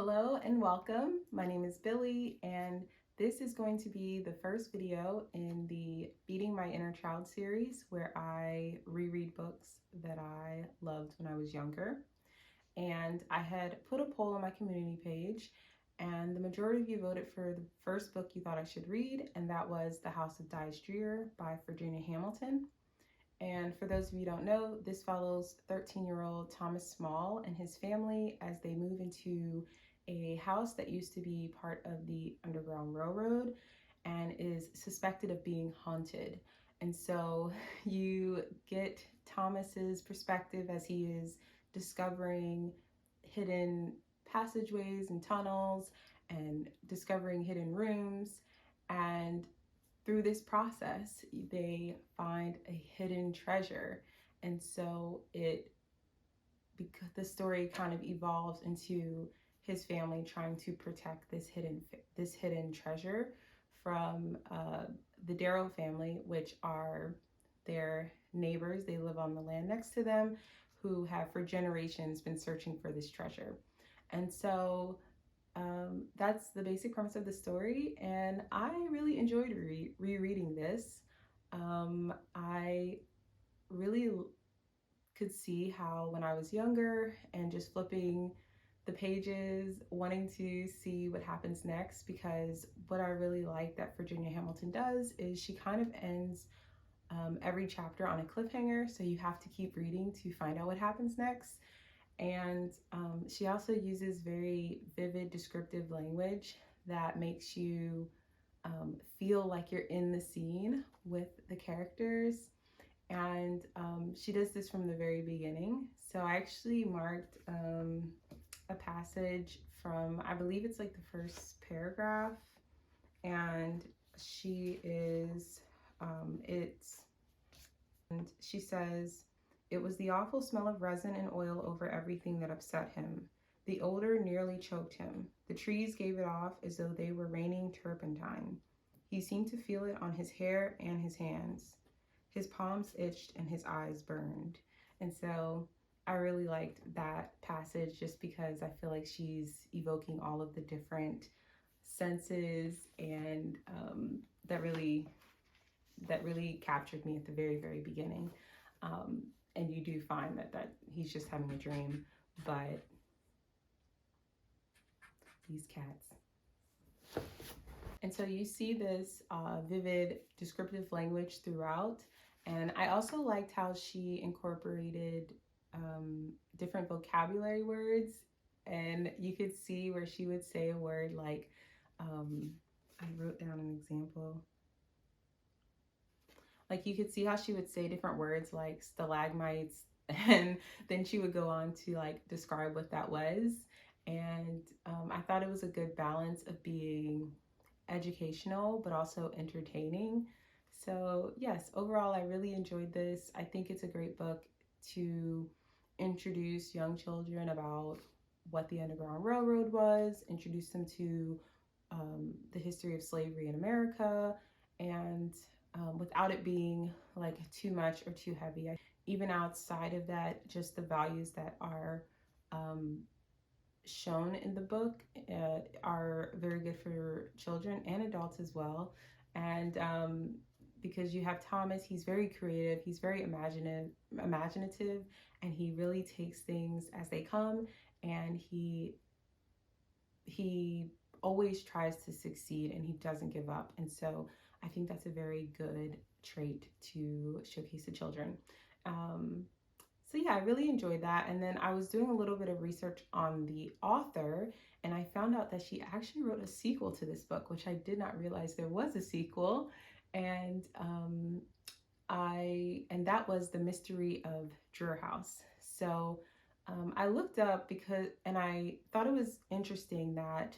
Hello and welcome. My name is Billy, and this is going to be the first video in the Feeding My Inner Child series where I reread books that I loved when I was younger. And I had put a poll on my community page, and the majority of you voted for the first book you thought I should read, and that was The House of Dyes Dreer by Virginia Hamilton. And for those of you who don't know, this follows 13-year-old Thomas Small and his family as they move into a house that used to be part of the Underground Railroad and is suspected of being haunted. And so you get Thomas's perspective as he is discovering hidden passageways and tunnels and discovering hidden rooms. And through this process, they find a hidden treasure. And so because the story kind of evolves into his family trying to protect this hidden treasure from the Darrow family, which are their neighbors. They live on the land next to them, who have for generations been searching for this treasure. And so that's the basic premise of the story, and I really enjoyed rereading this. I really could see how when I was younger and just flipping the pages, wanting to see what happens next, because what I really like that Virginia Hamilton does is she kind of ends every chapter on a cliffhanger, so you have to keep reading to find out what happens next. And she also uses very vivid descriptive language that makes you feel like you're in the scene with the characters. And she does this from the very beginning. So I actually marked a passage from, I believe it's like the first paragraph. And and she says, "It was the awful smell of resin and oil over everything that upset him. The odor nearly choked him. The trees gave it off as though they were raining turpentine. He seemed to feel it on his hair and his hands. His palms itched and his eyes burned." And so I really liked that passage just because I feel like she's evoking all of the different senses, and that really captured me at the very, very beginning. And you do find that he's just having a dream, but these cats. And so you see this vivid descriptive language throughout. And I also liked how she incorporated different vocabulary words. And you could see where she would say a word like, I wrote down an example. Like you could see how she would say different words like stalagmites, and then she would go on to like describe what that was. And I thought it was a good balance of being educational but also entertaining. So yes, overall I really enjoyed this. I think it's a great book to introduce young children about what the Underground Railroad was, introduce them to the history of slavery in America, and without it being like too much or too heavy. Even outside of that, just the values that are shown in the book are very good for children and adults as well. And because you have Thomas, he's very creative, he's very imaginative, and he really takes things as they come, and he always tries to succeed and he doesn't give up. And so I think that's a very good trait to showcase to children. So yeah, I really enjoyed that. And then I was doing a little bit of research on the author, and I found out that she actually wrote a sequel to this book, which I did not realize there was a sequel. And that was The Mystery of Dreer House. So I looked up and I thought it was interesting that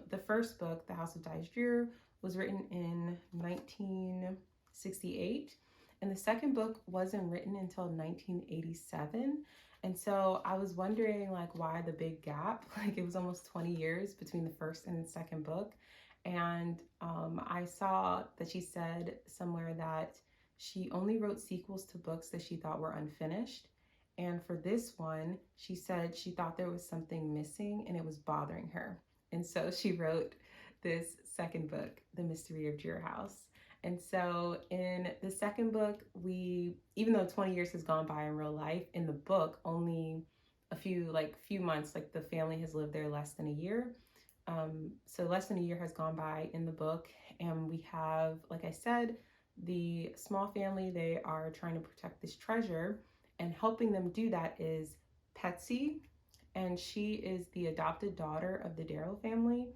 the first book, The House of Dyes Dreer, was written in 1968, and the second book wasn't written until 1987. And so I was wondering like why the big gap, like it was almost 20 years between the first and the second book. And I saw that she said somewhere that she only wrote sequels to books that she thought were unfinished. And for this one, she said she thought there was something missing and it was bothering her. And so she wrote this second book, The Mystery of Dreer House. And so in the second book, even though 20 years has gone by in real life, in the book, only a few months, like the family has lived there less than a year. So less than a year has gone by in the book. And we have, like I said, the small family, they are trying to protect this treasure, and helping them do that is Petsy, and she is the adopted daughter of the Darrow family.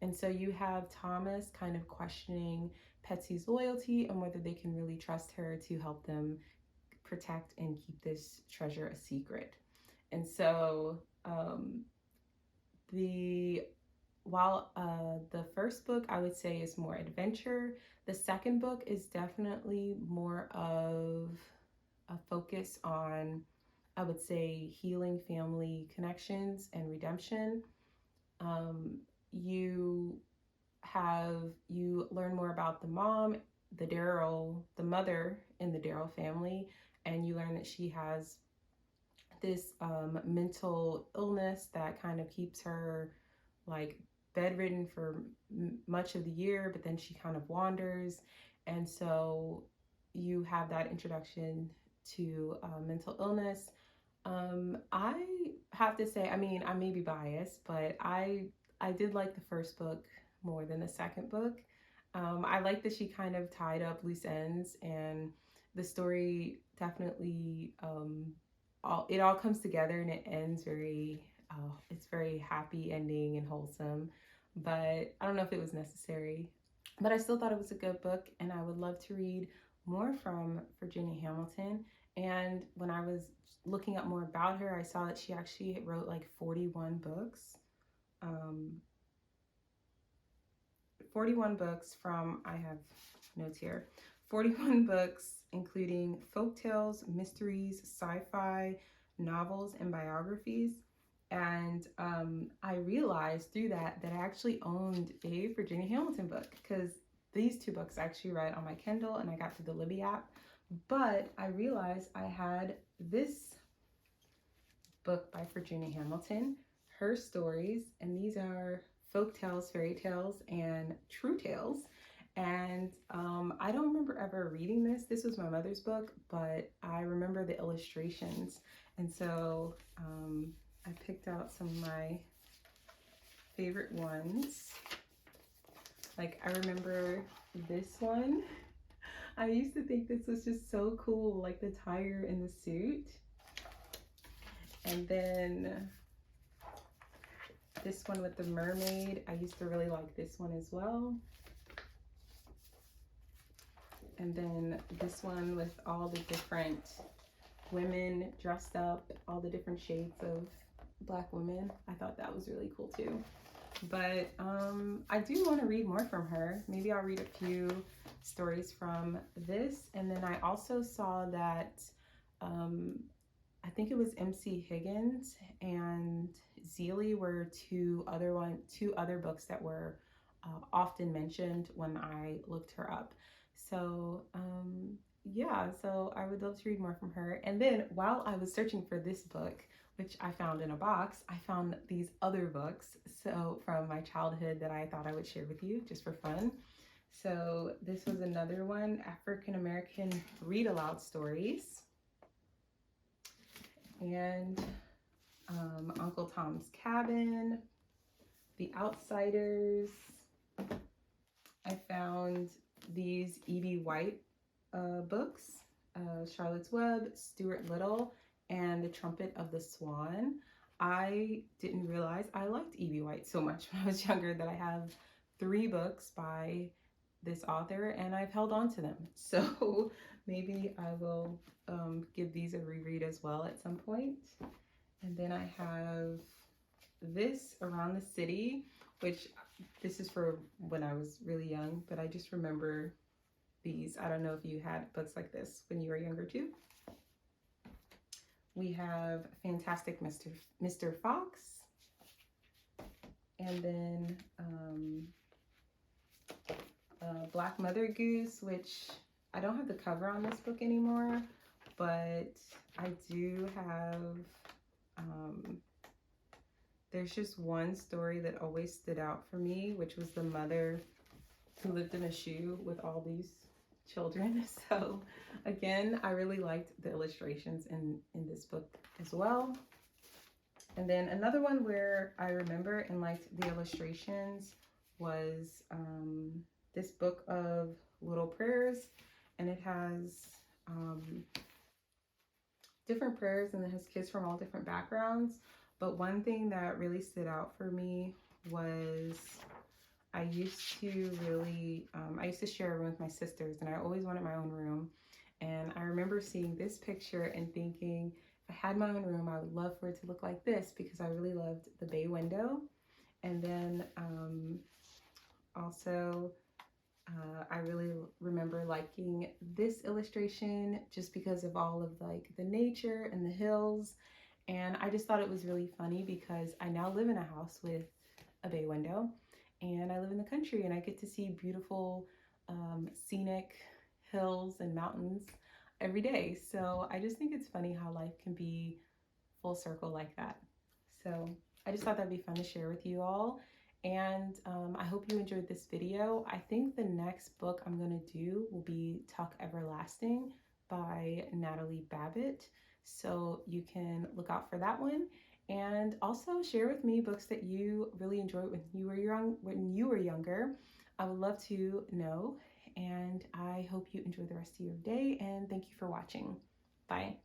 And so you have Thomas kind of questioning Petsy's loyalty and whether they can really trust her to help them protect and keep this treasure a secret. And so while the first book I would say is more adventure, the second book is definitely more of a focus on, I would say, healing family connections and redemption. You learn more about the mom, the mother in the Darrow family, and you learn that she has this mental illness that kind of keeps her like bedridden for much of the year, but then she kind of wanders. And so you have that introduction to mental illness. I have to say, I mean, I may be biased, but I did like the first book more than the second book. I like that she kind of tied up loose ends, and the story definitely it all comes together and it ends it's very happy ending and wholesome. But I don't know if it was necessary. But I still thought it was a good book, and I would love to read more from Virginia Hamilton. And when I was looking up more about her, I saw that she actually wrote like 41 books. 41 books from, I have notes here, 41 books, including folktales, mysteries, sci-fi, novels, and biographies. And I realized through that I actually owned a Virginia Hamilton book, because these two books I actually read on my Kindle and I got through the Libby app. But I realized I had this book by Virginia Hamilton, her stories, and these are folk tales, fairy tales, and true tales. And I don't remember ever reading this. This was my mother's book, but I remember the illustrations. And so I picked out some of my favorite ones. Like, I remember this one. I used to think this was just so cool, like the tiger in the suit. And then this one with the mermaid, I used to really like this one as well. And then this one with all the different women dressed up, all the different shades of Black women. I thought that was really cool too. But I do want to read more from her. Maybe I'll read a few stories from this. And then I also saw that I think it was MC Higgins and Zelie were two other books that were often mentioned when I looked her up. So yeah, so I would love to read more from her. And then while I was searching for this book, which I found in a box, I found these other books from my childhood that I thought I would share with you just for fun. So this was another one, African American Read Aloud Stories. And Uncle Tom's Cabin, The Outsiders. I found these E.B. White books, Charlotte's Web, Stuart Little, and The Trumpet of the Swan. I didn't realize I liked E.B. White so much when I was younger that I have 3 books by this author, and I've held on to them. So maybe I will give these a reread as well at some point. And then I have this, Around the City, which this is for when I was really young, but I just remember these. I don't know if you had books like this when you were younger too. We have Fantastic Mr. Fox, and then Black Mother Goose, which I don't have the cover on this book anymore, but I do have, there's just one story that always stood out for me, which was the mother who lived in a shoe with all these children. So again, I really liked the illustrations in this book as well. And then another one where I remember and liked the illustrations was this book of little prayers, and it has different prayers, and it has kids from all different backgrounds. But one thing that really stood out for me was I used to share a room with my sisters, and I always wanted my own room. And I remember seeing this picture and thinking, if I had my own room, I would love for it to look like this, because I really loved the bay window. And then also, I really remember liking this illustration just because of all of like the nature and the hills. And I just thought it was really funny because I now live in a house with a bay window, and I live in the country, and I get to see beautiful scenic hills and mountains every day. So I just think it's funny how life can be full circle like that. So I just thought that'd be fun to share with you all. And I hope you enjoyed this video. I think the next book I'm going to do will be Tuck Everlasting by Natalie Babbitt. So you can look out for that one. And also share with me books that you really enjoyed when you were younger. I would love to know. And I hope you enjoy the rest of your day, and thank you for watching. Bye.